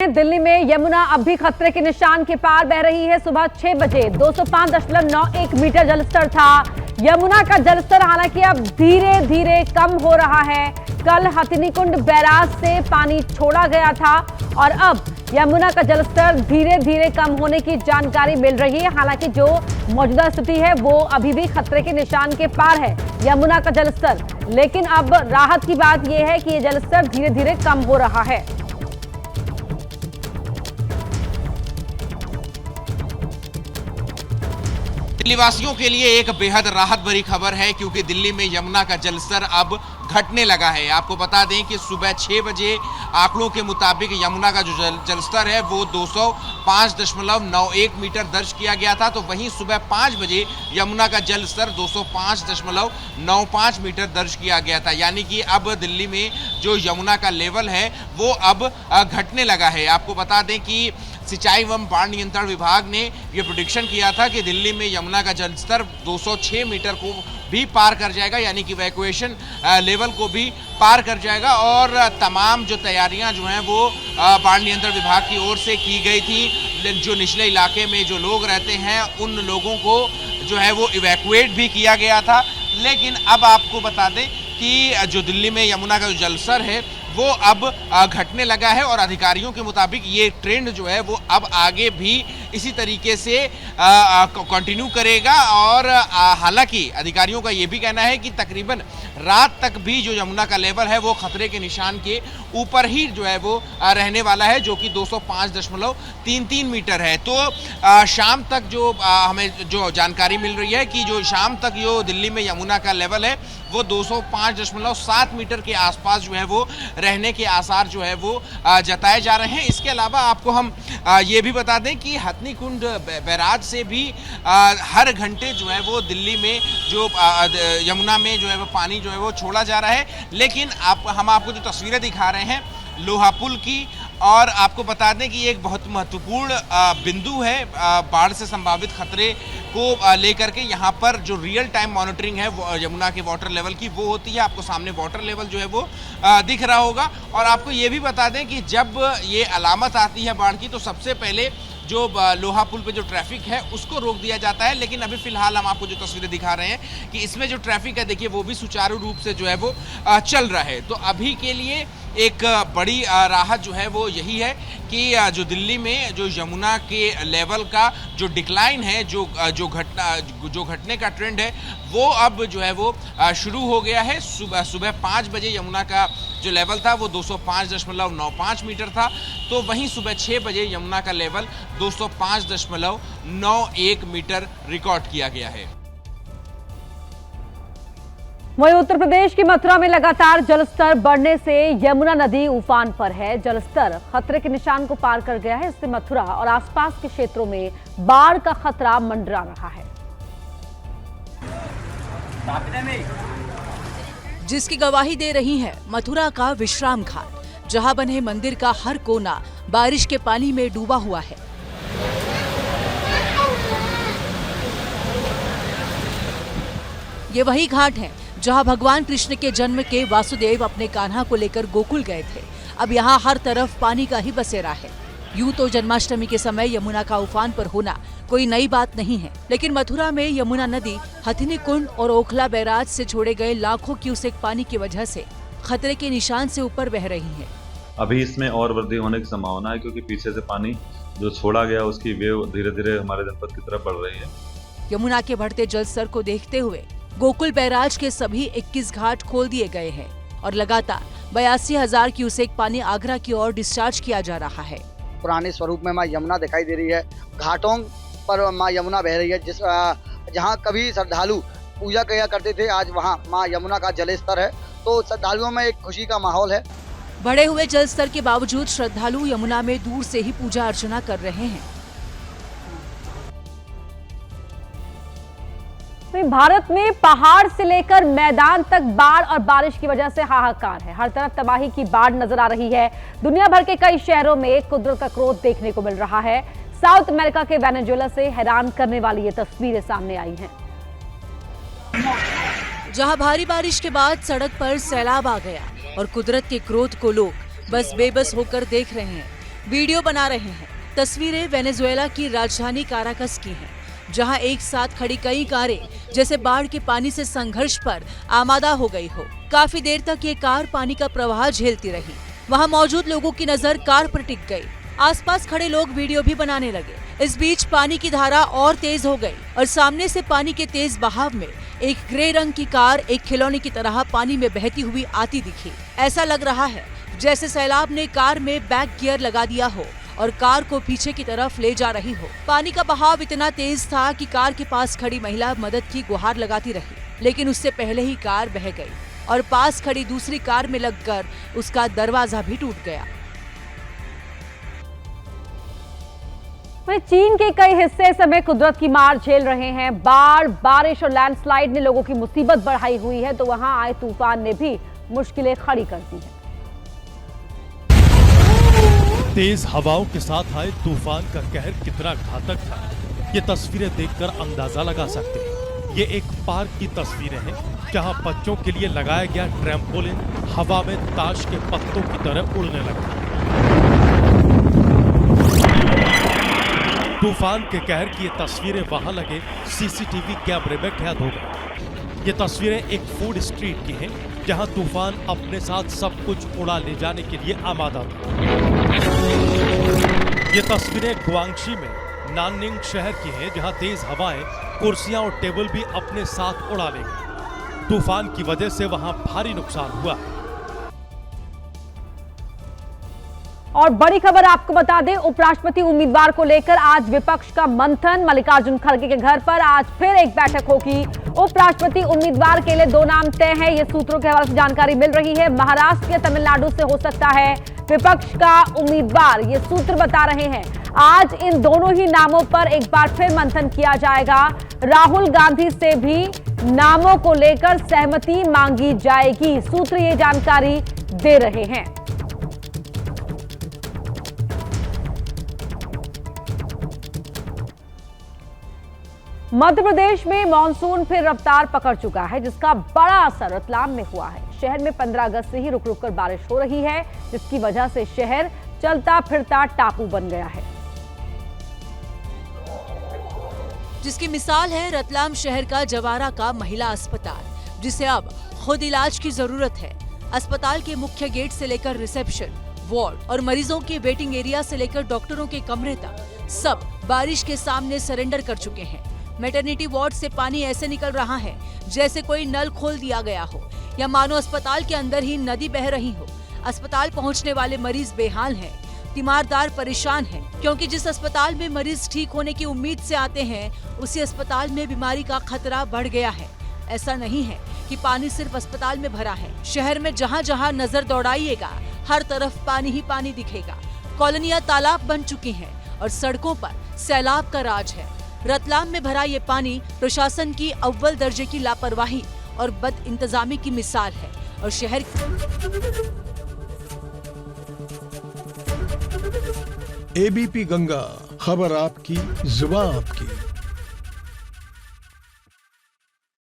दिल्ली में यमुना अब भी खतरे के निशान के पार बह रही है। सुबह 6 बजे 205.91 मीटर जलस्तर था। यमुना का जलस्तर हालांकि अब धीरे धीरे कम हो रहा है। कल हथिनीकुंड बैराज से पानी छोड़ा गया था और अब यमुना का जलस्तर धीरे धीरे कम होने की जानकारी मिल रही है। हालांकि जो मौजूदा स्थिति है वो अभी भी खतरे के निशान के पार है यमुना का जलस्तर, लेकिन अब राहत की बात यह है कि ये जलस्तर धीरे धीरे कम हो रहा है। दिल्लीवासियों के लिए एक बेहद राहत भरी खबर है क्योंकि दिल्ली में यमुना का जलस्तर अब घटने लगा है। आपको बता दें कि सुबह 6 बजे आंकड़ों के मुताबिक यमुना का जो जलस्तर है वो 205.91 मीटर दर्ज किया गया था, तो वहीं सुबह 5 बजे यमुना का जलस्तर 205.95 मीटर दर्ज किया गया था। यानी कि अब दिल्ली में जो यमुना का लेवल है वो अब घटने लगा है। आपको बता दें कि सिंचाई एवं बाढ़ नियंत्रण विभाग ने यह प्रेडिक्शन किया था कि दिल्ली में यमुना का जलस्तर 206 मीटर को भी पार कर जाएगा, यानी कि इवैक्यूएशन लेवल को भी पार कर जाएगा। और तमाम जो तैयारियां जो हैं वो बाढ़ नियंत्रण विभाग की ओर से की गई थी। जो निचले इलाके में जो लोग रहते हैं उन लोगों को जो है वो इवैक्यूएट भी किया गया था। लेकिन अब आपको बता दें कि जो दिल्ली में यमुना का जो जलस्तर है वो अब घटने लगा है और अधिकारियों के मुताबिक ये ट्रेंड जो है वो अब आगे भी इसी तरीके से कंटिन्यू करेगा। और हालांकि अधिकारियों का ये भी कहना है कि तकरीबन रात तक भी जो यमुना का लेवल है वो खतरे के निशान के ऊपर ही जो है वो रहने वाला है, जो कि 205.33 मीटर है। तो शाम तक जो हमें जो जानकारी मिल रही है कि जो शाम तक जो दिल्ली में यमुना का लेवल है वो 205.7 मीटर के आसपास जो है वो रहने के आसार जो है वो जताए जा रहे हैं। इसके अलावा आपको हम ये भी बता दें कि हथिनीकुंड बैराज से भी हर घंटे जो है वो दिल्ली में जो यमुना में जो है वो पानी जो है वो छोड़ा जा रहा है। लेकिन हम आपको जो तस्वीरें दिखा रहे हैं लोहा पुल की, और आपको बता दें कि एक बहुत महत्वपूर्ण बिंदु है बाढ़ से संभावित खतरे को लेकर के। यहाँ पर जो रियल टाइम मॉनिटरिंग है यमुना के वाटर लेवल की वो होती है। आपको सामने वाटर लेवल जो है वो दिख रहा होगा। और आपको ये भी बता दें कि जब ये अलामत आती है बाढ़ की तो सबसे पहले जो लोहा पुल पे जो ट्रैफिक है उसको रोक दिया जाता है। लेकिन अभी फिलहाल हम आपको जो तस्वीरें दिखा रहे हैं कि इसमें जो ट्रैफिक है देखिए वो भी सुचारू रूप से जो है वो चल रहा है। तो अभी के लिए एक बड़ी राहत जो है वो यही है कि जो दिल्ली में जो यमुना के लेवल का जो डिक्लाइन है, जो घटने का ट्रेंड है वो अब जो है वो शुरू हो गया है। सुबह 5 बजे यमुना का जो लेवल था वो 205.95 मीटर था, तो वहीं सुबह 6 बजे यमुना का लेवल 205.91 मीटर रिकॉर्ड किया गया है। वहीं उत्तर प्रदेश की मथुरा में लगातार जलस्तर बढ़ने से यमुना नदी उफान पर है। जलस्तर खतरे के निशान को पार कर गया है। इससे मथुरा और आसपास के क्षेत्रों में बाढ़ का खतरा मंडरा रहा है, जिसकी गवाही दे रही है मथुरा का विश्राम घाट, जहां बने मंदिर का हर कोना बारिश के पानी में डूबा हुआ है। ये वही घाट है जहां भगवान कृष्ण के जन्म के वासुदेव अपने कान्हा को लेकर गोकुल गए थे। अब यहाँ हर तरफ पानी का ही बसेरा है। यूं तो जन्माष्टमी के समय यमुना का उफान पर होना कोई नई बात नहीं है, लेकिन मथुरा में यमुना नदी हथिनीकुंड और ओखला बैराज से छोड़े गए लाखों क्यूसेक पानी की वजह से खतरे के निशान से ऊपर बह रही है। अभी इसमें और वृद्धि होने की संभावना है क्योंकि पीछे से पानी जो छोड़ा गया उसकी वेव धीरे धीरे हमारे जनपद की तरफ बढ़ रही है। यमुना के बढ़ते जलस्तर को देखते हुए गोकुल बैराज के सभी 21 घाट खोल दिए गए हैं और लगातार 82,000 क्यूसेक पानी आगरा की ओर डिस्चार्ज किया जा रहा है। पुराने स्वरूप में माँ यमुना दिखाई दे रही है। घाटों पर माँ यमुना बह रही है। जहाँ कभी श्रद्धालु पूजा किया करते थे आज वहाँ माँ यमुना का जलस्तर है, तो श्रद्धालुओं में एक खुशी का माहौल है। बढ़े हुए जलस्तर के बावजूद श्रद्धालु यमुना में दूर से ही पूजा अर्चना कर रहे हैं। भारत में पहाड़ से लेकर मैदान तक बाढ़ और बारिश की वजह से हाहाकार है। हर तरफ तबाही की बाढ़ नजर आ रही है। दुनिया भर के कई शहरों में कुदरत का क्रोध देखने को मिल रहा है। साउथ अमेरिका के वेनेजुएला से हैरान करने वाली ये तस्वीरें सामने आई हैं, जहां भारी बारिश के बाद सड़क पर सैलाब आ गया और कुदरत के क्रोध को लोग बस बेबस होकर देख रहे हैं। वीडियो बना रहे हैं। तस्वीरें वेनेजुएला की राजधानी काराकस की हैं, जहां एक साथ खड़ी कई कारें जैसे बाढ़ के पानी से संघर्ष पर आमादा हो गई हो। काफी देर तक ये कार पानी का प्रवाह झेलती रही। वहां मौजूद लोगों की नजर कार पर टिक गई। आसपास खड़े लोग वीडियो भी बनाने लगे। इस बीच पानी की धारा और तेज हो गई और सामने से पानी के तेज बहाव में एक ग्रे रंग की कार एक खिलौने की तरह पानी में बहती हुई आती दिखी। ऐसा लग रहा है जैसे सैलाब ने कार में बैक गियर लगा दिया हो और कार को पीछे की तरफ ले जा रही हो। पानी का बहाव इतना तेज था कि कार के पास खड़ी महिला मदद की गुहार लगाती रही, लेकिन उससे पहले ही कार बह गई और पास खड़ी दूसरी कार में लगकर उसका दरवाजा भी टूट गया। वहीं चीन के कई हिस्से समय कुदरत की मार झेल रहे हैं। बाढ़, बारिश और लैंडस्लाइड ने लोगों की मुसीबत बढ़ाई हुई है, तो वहां आए तूफान ने भी मुश्किलें खड़ी कर दी हैं। तेज हवाओं के साथ आए तूफान का कहर कितना घातक था, ये तस्वीरें देखकर अंदाजा लगा सकते हैं। ये एक पार्क की तस्वीरें हैं, जहां बच्चों के लिए लगाया गया ट्रैम्पोलिन हवा में ताश के पत्तों की तरह उड़ने लगा। तूफान के कहर की ये तस्वीरें वहां लगे सीसीटीवी कैमरे में कैद हो गई। ये तस्वीरें एक फूड स्ट्रीट की हैं, जहां तूफान अपने साथ सब कुछ उड़ा ले जाने के लिए आमादा था। ये तस्वीरें गुआंगशी में नाननिंग शहर की हैं, जहां तेज हवाएं कुर्सियां और टेबल भी अपने साथ उड़ा ले गई। तूफान की वजह से वहां भारी नुकसान हुआ। और बड़ी खबर आपको बता दें, उपराष्ट्रपति उम्मीदवार को लेकर आज विपक्ष का मंथन। मल्लिकार्जुन खड़गे के घर पर आज फिर एक बैठक होगी। उपराष्ट्रपति उम्मीदवार के लिए 2 नाम तय हैं, ये सूत्रों के हवाले से जानकारी मिल रही है। महाराष्ट्र या तमिलनाडु से हो सकता है विपक्ष का उम्मीदवार, ये सूत्र बता रहे हैं। आज इन दोनों ही नामों पर एक बार फिर मंथन किया जाएगा। राहुल गांधी से भी नामों को लेकर सहमति मांगी जाएगी, सूत्र ये जानकारी दे रहे हैं। मध्य प्रदेश में मानसून फिर रफ्तार पकड़ चुका है, जिसका बड़ा असर रतलाम में हुआ है। शहर में 15 अगस्त से ही रुक रुक कर बारिश हो रही है, जिसकी वजह से शहर चलता फिरता टापू बन गया है। जिसकी मिसाल है रतलाम शहर का जवारा का महिला अस्पताल, जिसे अब खुद इलाज की जरूरत है। अस्पताल के मुख्य गेट से लेकर रिसेप्शन, वार्ड और मरीजों के वेटिंग एरिया से लेकर डॉक्टरों के कमरे तक सब बारिश के सामने सरेंडर कर चुके हैं। मैटरनिटी वार्ड से पानी ऐसे निकल रहा है जैसे कोई नल खोल दिया गया हो या मानो अस्पताल के अंदर ही नदी बह रही हो। अस्पताल पहुंचने वाले मरीज बेहाल हैं, तीमारदार परेशान हैं, क्योंकि जिस अस्पताल में मरीज ठीक होने की उम्मीद से आते हैं, उसी अस्पताल में बीमारी का खतरा बढ़ गया है। ऐसा नहीं है कि पानी सिर्फ अस्पताल में भरा है। शहर में जहाँ जहाँ नजर दौड़ाइएगा, हर तरफ पानी ही पानी दिखेगा। कॉलोनियां तालाब बन चुकी हैं और सड़कों पर सैलाब का राज है। रतलाम में भरा ये पानी प्रशासन की अव्वल दर्जे की लापरवाही और बद इंतजामी की मिसाल है और शहर एबीपी गंगा, खबर आपकी, जुबान आपकी।